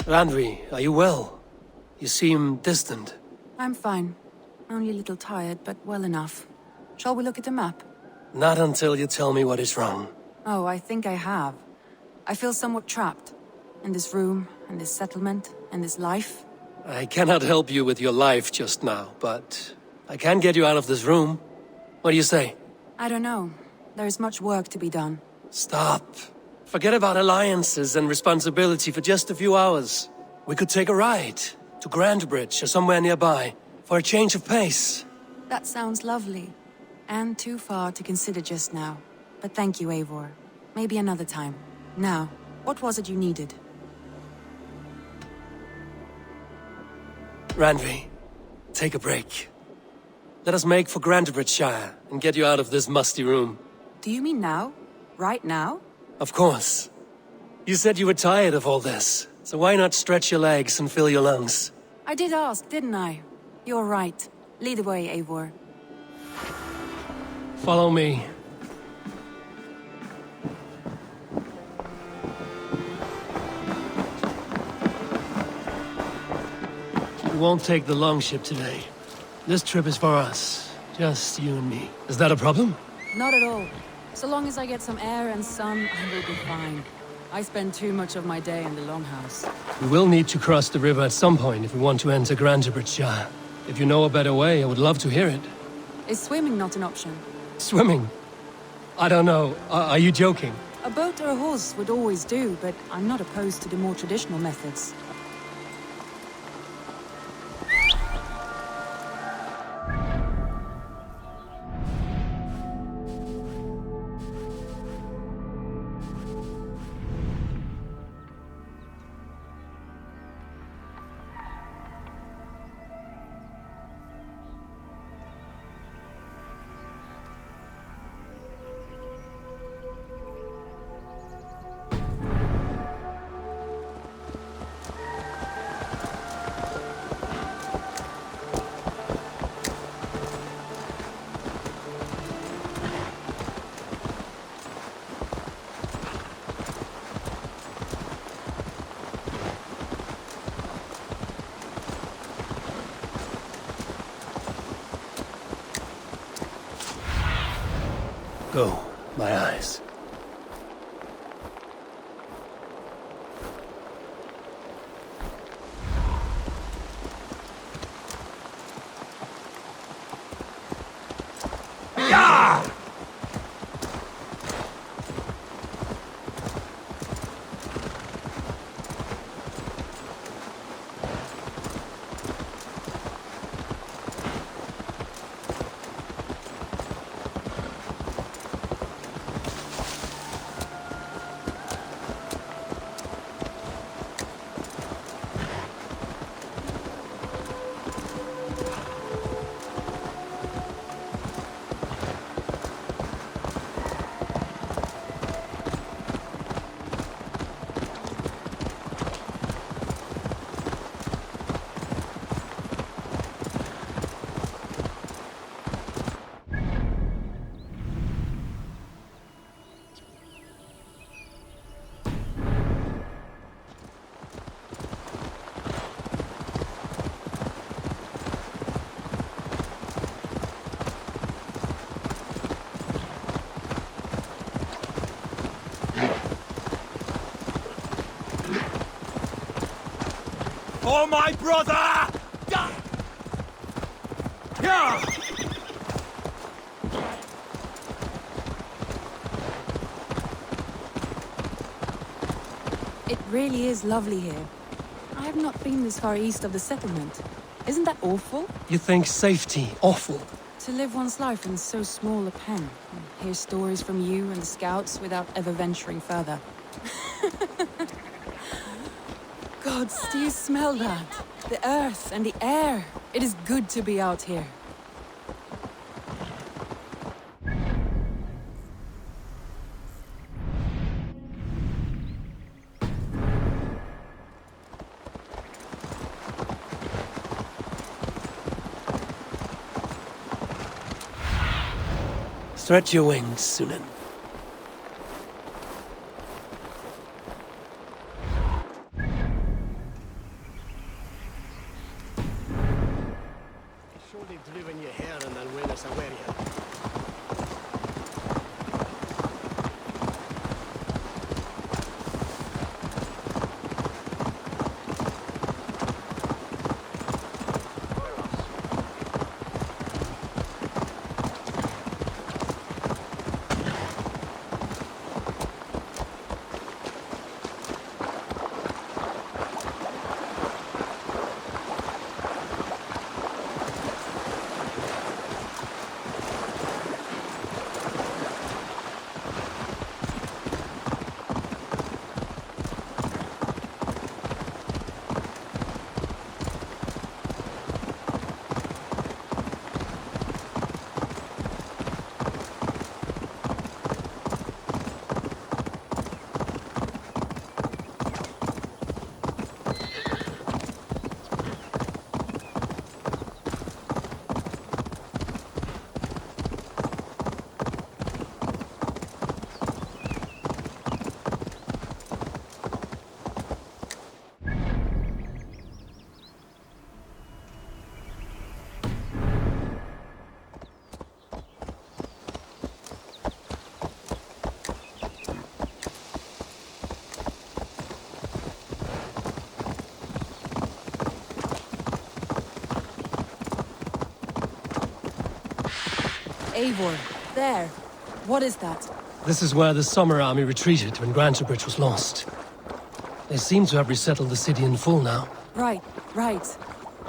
Randvi, are you well? You seem distant. I'm fine. Only a little tired, but well enough. Shall we look at the map? Not until you tell me what is wrong. Oh, I think I have. I feel somewhat trapped. In this room, in this settlement, in this life. I cannot help you with your life just now, but I can get you out of this room. What do you say? I don't know. There is much work to be done. Stop. Forget about alliances and responsibility for just a few hours. We could take a ride to Grandbridge or somewhere nearby for a change of pace. That sounds lovely. And too far to consider just now. But thank you, Eivor. Maybe another time. Now, what was it you needed? Randvi, take a break. Let us make for Grandbridgeshire and get you out of this musty room. Do you mean now? Right now? Of course. You said you were tired of all this, so why not stretch your legs and fill your lungs? I did ask, didn't I? You're right. Lead the way, Eivor. Follow me. We won't take the longship today. This trip is for us. Just you and me. Is that a problem? Not at all. So long as I get some air and sun, I will be fine. I spend too much of my day in the longhouse. We will need to cross the river at some point if we want to enter Grandbridgeshire. If you know a better way, I would love to hear it. Is swimming not an option? Swimming? I don't know. Are you joking? A boat or a horse would always do, but I'm not opposed to the more traditional methods. Go, my eyes. For my brother! Yeah! It really is lovely here. I have not been this far east of the settlement. Isn't that awful? You think safety awful? To live one's life in so small a pen, and hear stories from you and the scouts without ever venturing further. Gods, do you smell that? The earth and the air. It is good to be out here. Stretch your wings, Sunan. Eivor, there. What is that? This is where the Summer Army retreated when Grantebridge was lost. They seem to have resettled the city in full now. Right, right.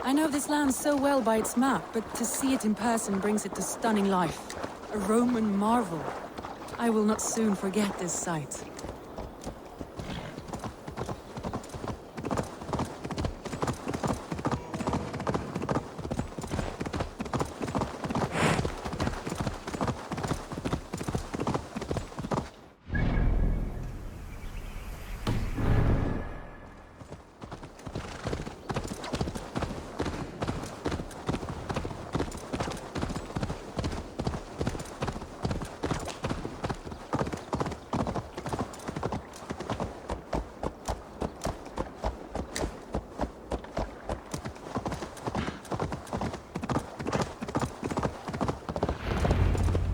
I know this land so well by its map, but to see it in person brings it to stunning life. A Roman marvel. I will not soon forget this sight.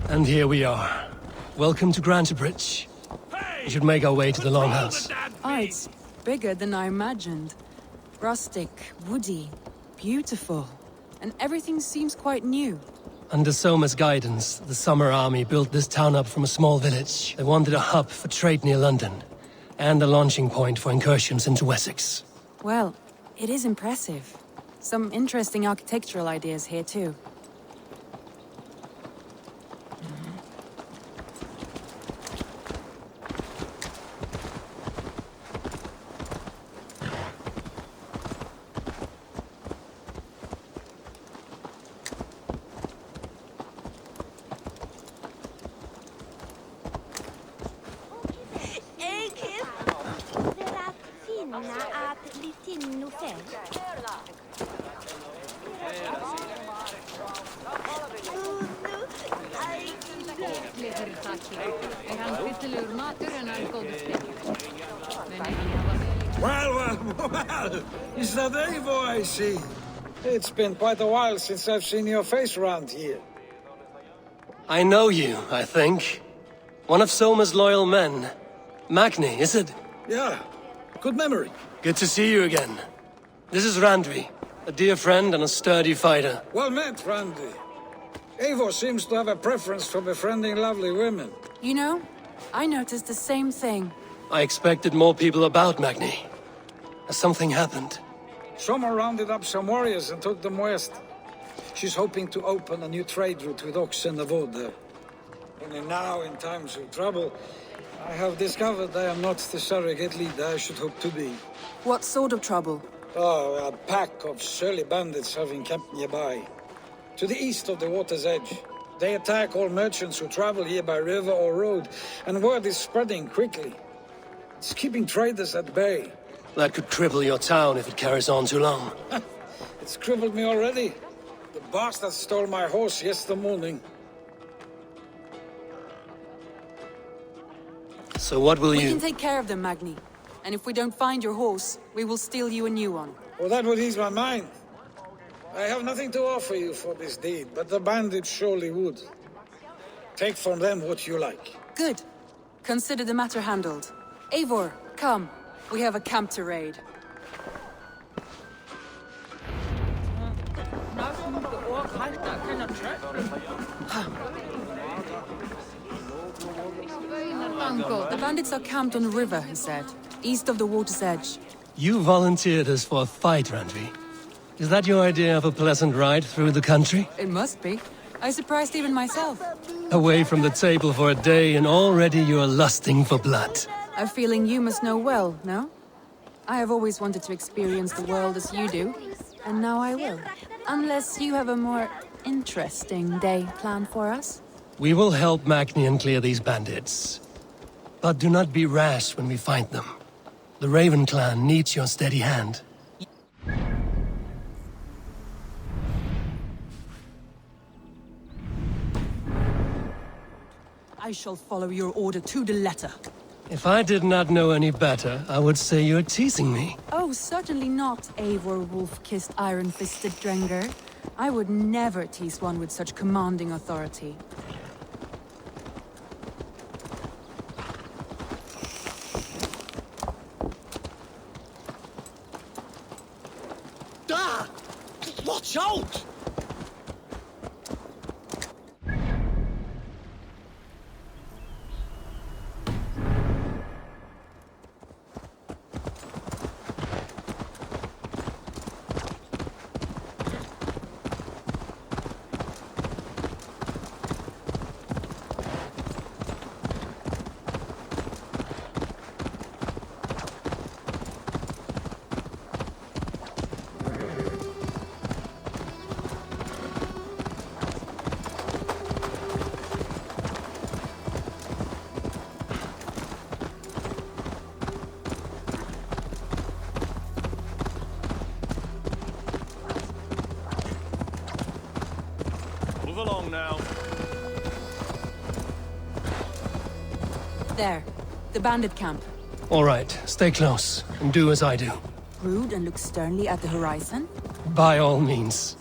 And here we are. Welcome to Grantebridge. We should make our way to the Longhouse. Ah, it's bigger than I imagined. Rustic, woody, beautiful. And everything seems quite new. Under Soma's guidance, the Summer Army built this town up from a small village. They wanted a hub for trade near London, and a launching point for incursions into Wessex. Well, it is impressive. Some interesting architectural ideas here too. Well, is that Eivor I see? It's been quite a while since I've seen your face around here. I know you, I think. One of Soma's loyal men. Magni, is it? Yeah, good memory. Good to see you again. This is Randvi, a dear friend and a sturdy fighter. Well met, Randy. Eivor seems to have a preference for befriending lovely women. You know, I noticed the same thing. I expected more people about Magni. Has something happened? Soma rounded up some warriors and took them west. She's hoping to open a new trade route with oxen and wood there. Only now, in times of trouble, I have discovered I am not the surrogate leader I should hope to be. What sort of trouble? Oh, a pack of surly bandits have encamped nearby. To the east of the water's edge. They attack all merchants who travel here by river or road, and word is spreading quickly. It's keeping traders at bay. That could cripple your town if it carries on too long. It's crippled me already. The bastard stole my horse yesterday morning. So what will We you... can take care of them, Magni. And if we don't find your horse, we will steal you a new one. Well, that would ease my mind. I have nothing to offer you for this deed, but the bandits surely would. Take from them what you like. Good. Consider the matter handled. Eivor, come. We have a camp to raid. The bandits are camped on the river, he said. East of the water's edge. You volunteered us for a fight, Randvi. Is that your idea of a pleasant ride through the country? It must be. I surprised even myself. Away from the table for a day and already you're lusting for blood. A feeling you must know well, no? I have always wanted to experience the world as you do, and now I will. Unless you have a more interesting day planned for us? We will help Magni clear these bandits. But do not be rash when we find them. The Raven clan needs your steady hand. I shall follow your order to the letter. If I did not know any better, I would say you're teasing me. Oh, certainly not, Eivor wolf-kissed iron-fisted Drenger. I would never tease one with such commanding authority. Ah! Watch out! There. The bandit camp. All right, stay close, and do as I do. Brood and look sternly at the horizon. By all means.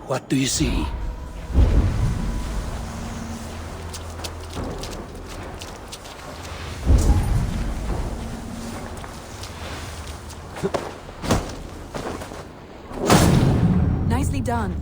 What do you see? Nicely done.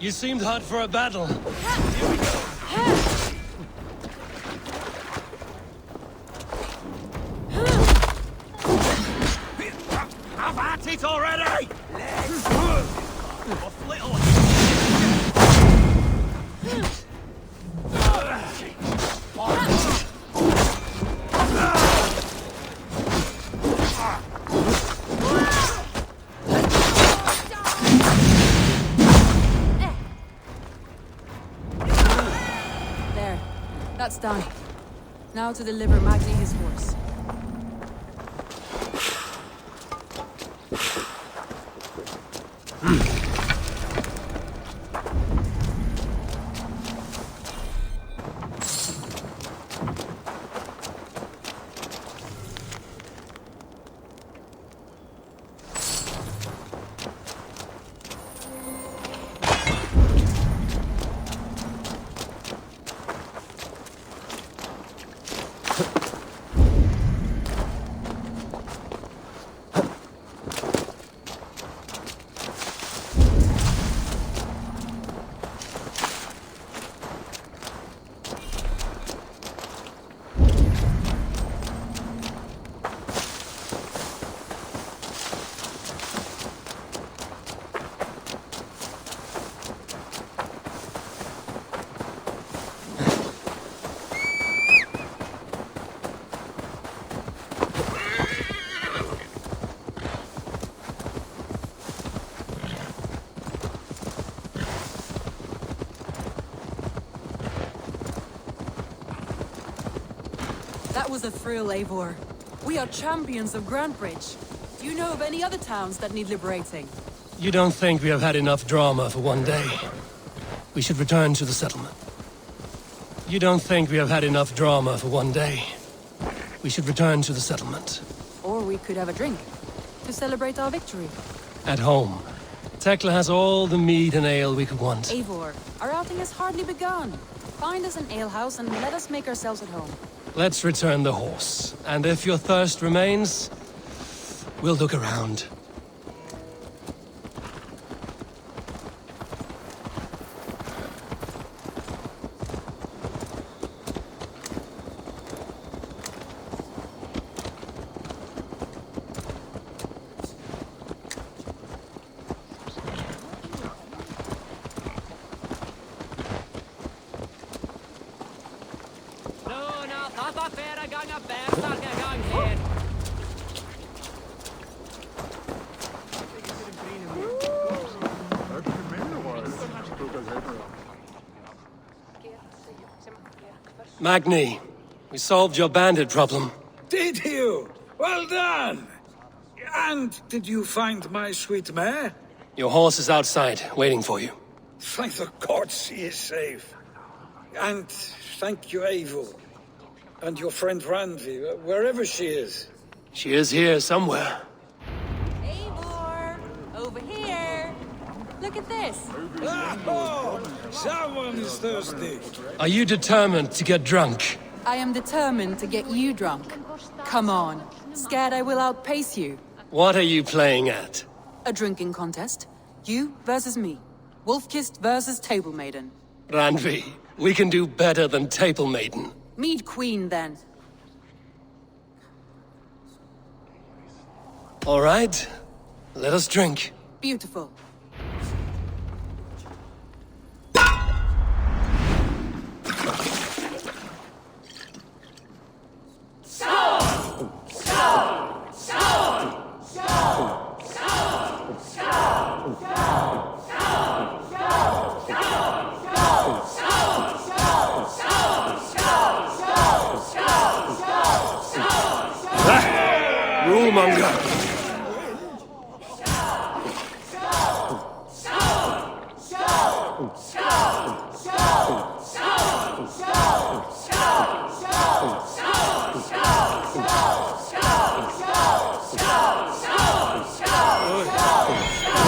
You seemed hot for a battle. Have at it already! Let's off little. There. That's done. Now to deliver Magni his horse. That was a thrill, Eivor. We are champions of Grantebridge. Do you know of any other towns that need liberating? You don't think we have had enough drama for one day? We should return to the settlement. You don't think we have had enough drama for one day? We should return to the settlement. Or we could have a drink to celebrate our victory. At home. Tekla has all the mead and ale we could want. Eivor, our outing has hardly begun. Find us an alehouse and let us make ourselves at home. Let's return the horse. And if your thirst remains, we'll look around. Magni, we solved your bandit problem. Did you? Well done! And did you find my sweet mare? Your horse is outside, waiting for you. Thank the gods she is safe. And thank you, Eivor. And your friend Randvi, wherever she is. She is here somewhere. Eivor! Over here! Look at this! Oh, someone is thirsty. Are you determined to get drunk? I am determined to get you drunk. Come on. Scared I will outpace you? What are you playing at? A drinking contest. You versus me. Wolf-kissed versus Table Maiden. Randvi, we can do better than Table Maiden. Mead Queen, then. All right, let us drink. Beautiful. Rulemonger!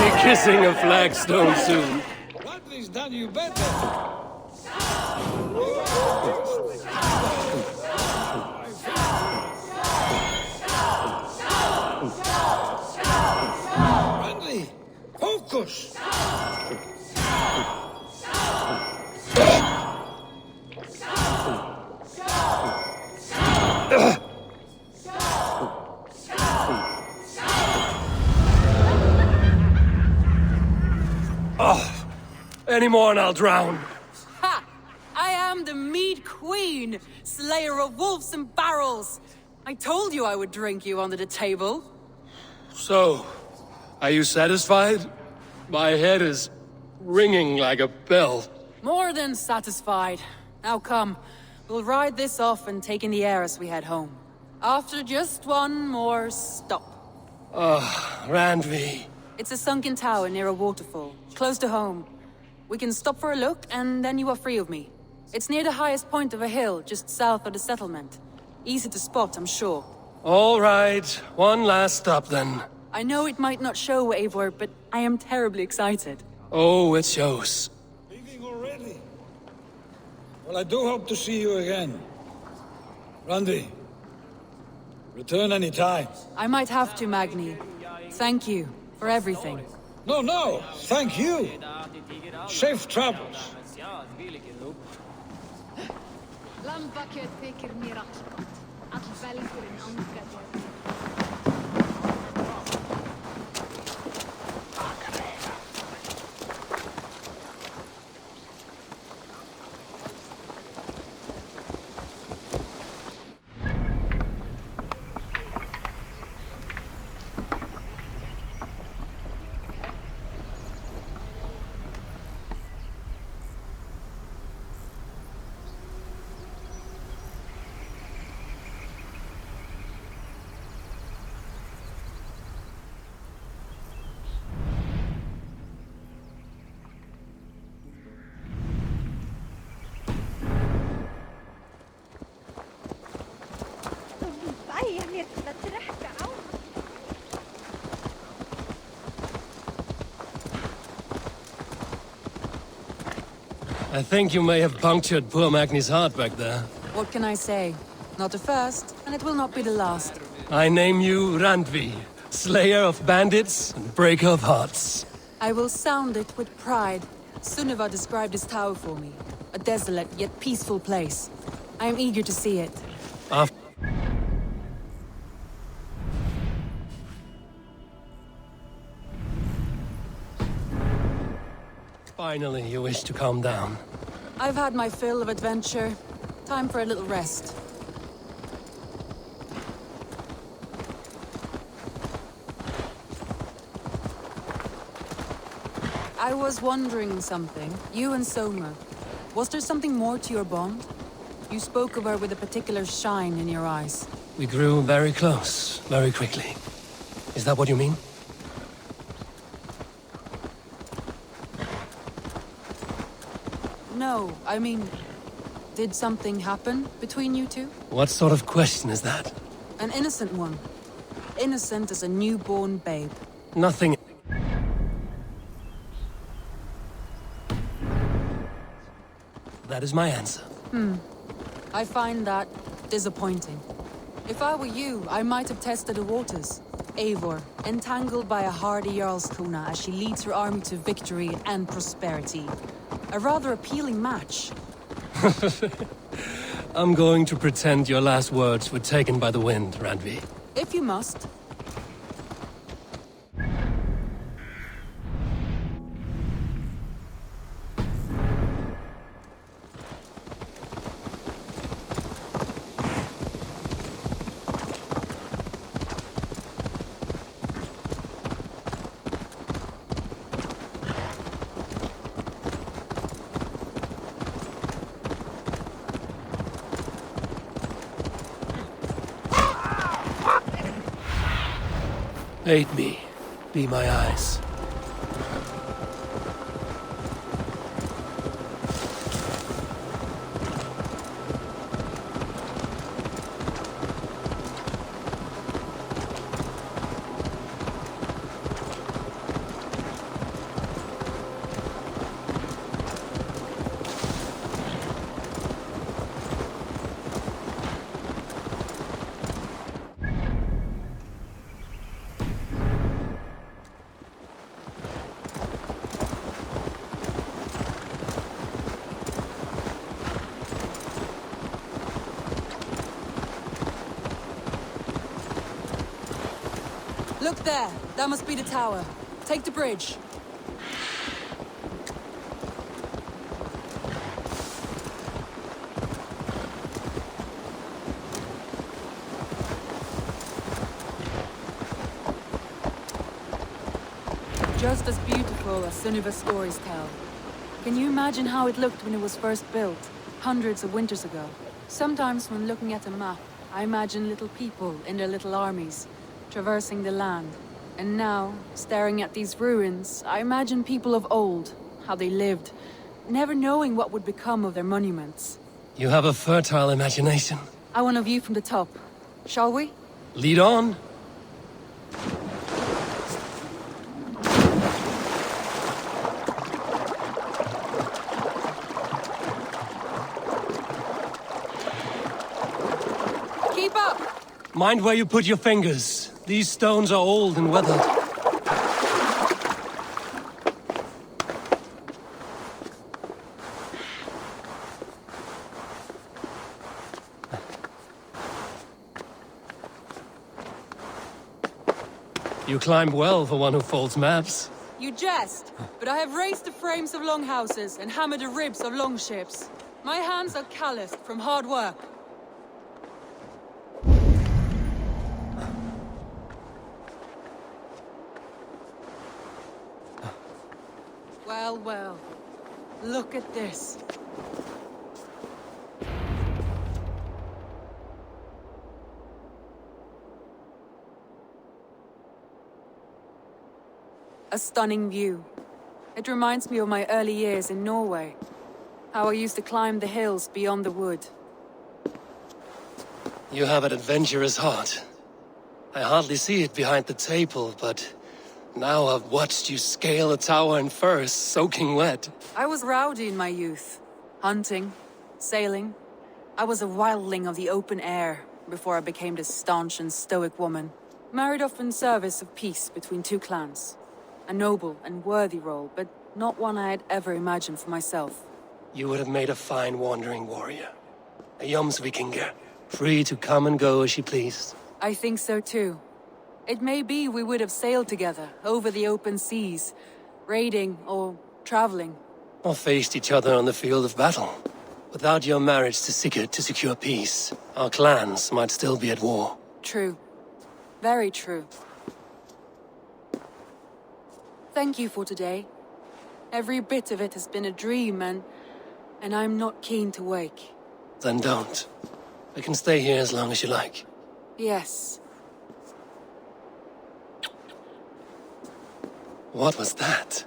Be kissing a flagstone soon. Bradley's done you better. Bradley, focus. Any more and I'll drown. Ha! I am the Mead Queen, slayer of wolves and barrels. I told you I would drink you under the table. So, are you satisfied? My head is ringing like a bell. More than satisfied. Now come, we'll ride this off and take in the air as we head home. After just one more stop. Randvi. It's a sunken tower near a waterfall, close to home. We can stop for a look, and then you are free of me. It's near the highest point of a hill, just south of the settlement. Easy to spot, I'm sure. All right, one last stop then. I know it might not show, Eivor, but I am terribly excited. Oh, it shows. Leaving already? Well, I do hope to see you again. Randy, return any time. I might have to, Magni. Thank you for everything. No, thank you. Safe travels. Lambakjöt þykir mér allgott. All belgurinn angaði. I think you may have punctured poor Magni's heart back there. What can I say? Not the first, and it will not be the last. I name you Randvi, slayer of bandits and breaker of hearts. I will sound it with pride. Sunniva described this tower for me. A desolate yet peaceful place. I am eager to see it. After Finally, you wish to calm down. I've had my fill of adventure. Time for a little rest. I was wondering something. You and Soma. Was there something more to your bond? You spoke of her with a particular shine in your eyes. We grew very close, very quickly. Is that what you mean? No, I mean... Did something happen between you two? What sort of question is that? An innocent one. innocent as a newborn babe. Nothing. That is my answer. I find that disappointing. If I were you, I might have tested the waters. Eivor, entangled by a hardy Jarlskona as she leads her army to victory and prosperity. A rather appealing match. I'm going to pretend your last words were taken by the wind, Randvi. If you must. Aid me. Be my eyes. Look there! That must be the tower. Take the bridge. Just as beautiful as Sunniva's stories tell. Can you imagine how it looked when it was first built, hundreds of winters ago? Sometimes when looking at a map, I imagine little people in their little armies, traversing the land. And now, staring at these ruins, I imagine people of old, how they lived, never knowing what would become of their monuments. You have a fertile imagination. I want a view from the top. Shall we? Lead on. Keep up! Mind where you put your fingers. These stones are old and weathered. You climbed well for one who folds maps. You jest, but I have raised the frames of longhouses and hammered the ribs of longships. My hands are calloused from hard work. Well, well. Look at this. A stunning view. It reminds me of my early years in Norway. How I used to climb the hills beyond the wood. You have an adventurous heart. I hardly see it behind the table, but now I've watched you scale a tower in furs, soaking wet. I was rowdy in my youth. Hunting, sailing. I was a wildling of the open air before I became this staunch and stoic woman. Married off in service of peace between two clans. A noble and worthy role, but not one I had ever imagined for myself. You would have made a fine wandering warrior. A Jomsvikinger, free to come and go as she pleased. I think so too. It may be we would have sailed together over the open seas, raiding or traveling. Or faced each other on the field of battle. Without your marriage to Sigurd to secure peace, our clans might still be at war. True. Very true. Thank you for today. Every bit of it has been a dream, and I'm not keen to wake. Then don't. We can stay here as long as you like. Yes. What was that?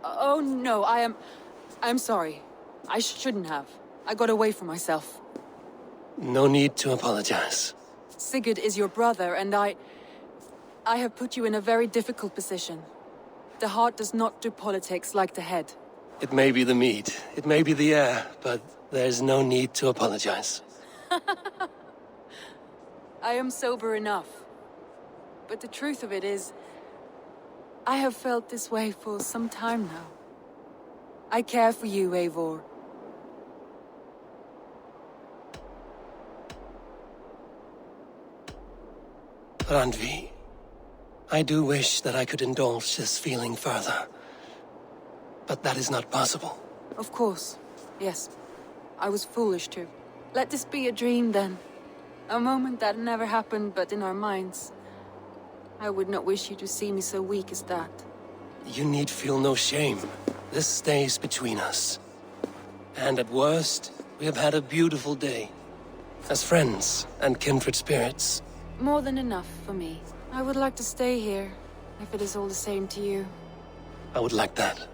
Oh no, I'm sorry. I shouldn't have. I got away from myself. No need to apologize. Sigurd is your brother, and I have put you in a very difficult position. The heart does not do politics like the head. It may be the meat, it may be the air, but there's no need to apologize. I am sober enough. But the truth of it is, I have felt this way for some time now. I care for you, Eivor. Randvi, I do wish that I could indulge this feeling further. But that is not possible. Of course. Yes. I was foolish too. Let this be a dream then. A moment that never happened but in our minds. I would not wish you to see me so weak as that. You need feel no shame. This stays between us. And at worst, we have had a beautiful day. As friends and kindred spirits. More than enough for me. I would like to stay here, if it is all the same to you. I would like that.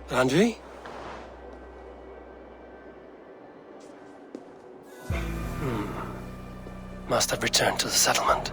Randvi? Must have returned to the settlement.